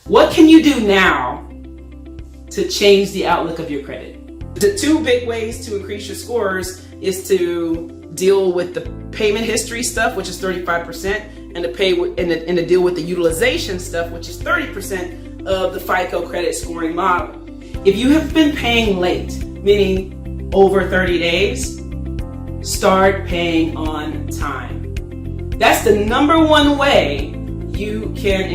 What can you do now to change the outlook of your credit? The two big ways to increase your scores is to deal with the payment history stuff, which is 35%, and to deal with the utilization stuff, which is 30% of the FICO credit scoring model. If you have been paying late, meaning over 30 days, start paying on time. That's the number one way you can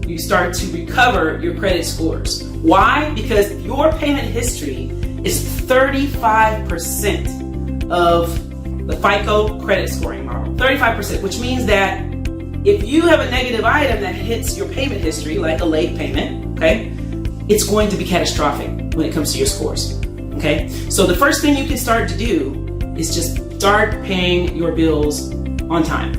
you start to recover your credit scores. Why? Because your payment history is 35% of the FICO credit scoring model. 35%, which means that if you have a negative item that hits your payment history, like a late payment, okay, it's going to be catastrophic when it comes to your scores, okay? So the first thing you can start to do is just start paying your bills on time.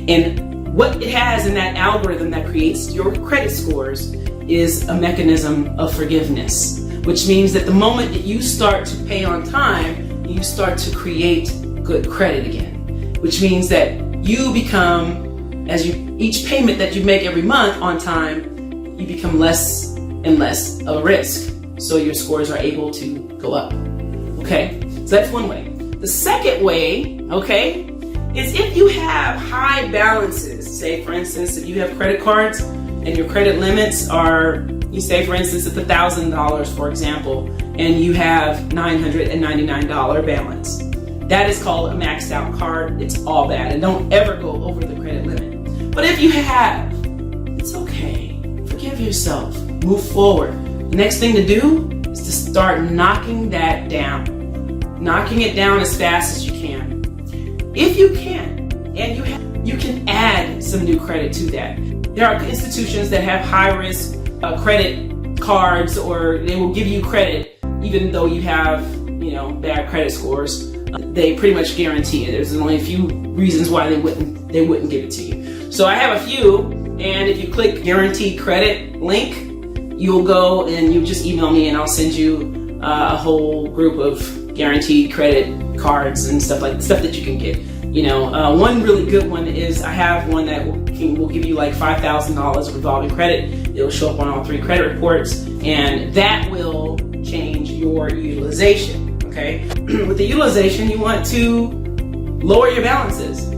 And what it has in that algorithm that creates your credit scores is a mechanism of forgiveness, which means that the moment that you start to pay on time, you start to create good credit again, which means that you become, each payment that you make every month on time, you become less and less of a risk. So your scores are able to go up, okay? So that's one way. The second way, okay, is if you have high balances. Say, for instance, if you have credit cards and your credit limits are, you say, for instance, it's $1,000, for example, and you have $999 balance. That is called a maxed out card. It's all bad, and don't ever go over the credit limit. But if you have, it's okay. Forgive yourself. Move forward. The next thing to do is to start knocking that down. Knocking it down as fast as you can. If you can, and you can add some new credit to that. There are institutions that have high risk credit cards, or they will give you credit even though you have, bad credit scores. They pretty much guarantee it. There's only a few reasons why they wouldn't give it to you. So I have a few, and if you click guaranteed credit link, you'll go and you just email me and I'll send you a whole group of guaranteed credit cards and stuff that you can get. One really good one is I have one that will give you like $5,000 of revolving credit. It'll show up on all 3 credit reports, and that will change your utilization, okay? With the utilization, you want to lower your balances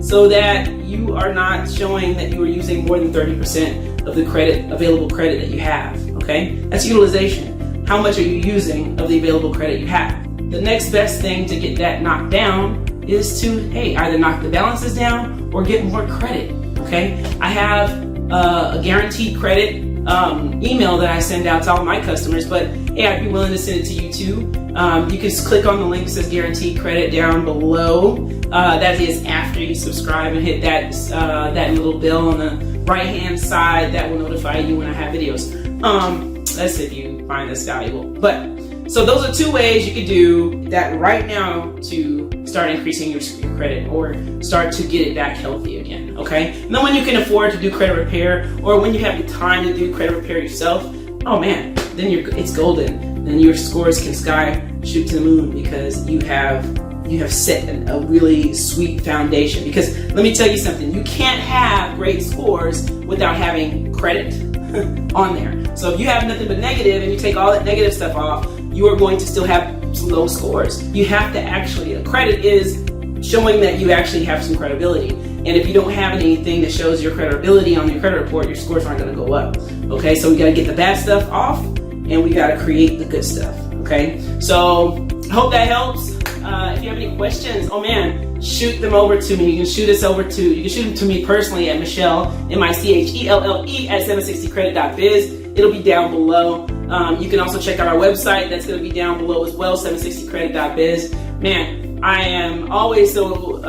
so that you are not showing that you are using more than 30% of the available credit that you have, okay? That's utilization. How much are you using of the available credit you have? The next best thing to get that knocked down is to, either knock the balances down or get more credit, okay? I have a guaranteed credit email that I send out to all my customers, but hey, I'd be willing to send it to you too. You can just click on the link that says guaranteed credit down below. That is after you subscribe and hit that little bell on the right-hand side that will notify you when I have videos. That's if you find this valuable. But so those are 2 ways you could do that right now to start increasing your credit or start to get it back healthy again, okay? And then when you can afford to do credit repair, or when you have the time to do credit repair yourself, oh man, then it's golden. Then your scores can shoot to the moon because you have set a really sweet foundation. Because let me tell you something, you can't have great scores without having credit on there. So if you have nothing but negative and you take all that negative stuff off, you are going to still have some low scores. You have to credit is showing that you actually have some credibility. And if you don't have anything that shows your credibility on your credit report, your scores aren't going to go up. Okay, so we got to get the bad stuff off and we got to create the good stuff. Okay, so I hope that helps. If you have any questions, oh man, shoot them over to me. You can shoot them to me personally at Michelle, MICHELLE at 760credit.biz. It'll be down below. You can also check out our website. That's going to be down below as well, 760credit.biz. Man, I am always so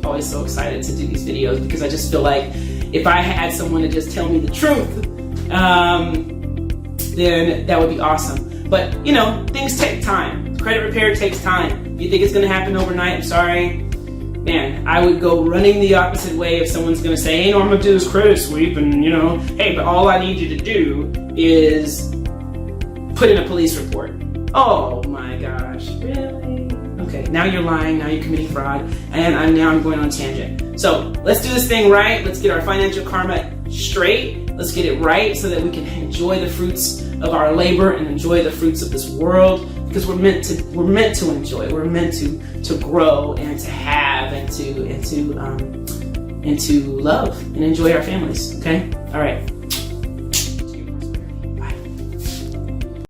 excited to do these videos because I just feel like if I had someone to just tell me the truth, then that would be awesome. But, things take time. Credit repair takes time. If you think it's going to happen overnight, I'm sorry. Man, I would go running the opposite way if someone's going to say, hey, no, I'm going to do this credit sweep and, hey, but all I need you to do is put in a police report. Oh my gosh, really? Okay, now you're lying, now you're committing fraud, and now I'm going on a tangent. So let's do this thing right. Let's get our financial karma straight. Let's get it right so that we can enjoy the fruits of our labor and enjoy the fruits of this world, because we're meant to enjoy. We're meant to grow and to have and to love and enjoy our families. Okay? All right.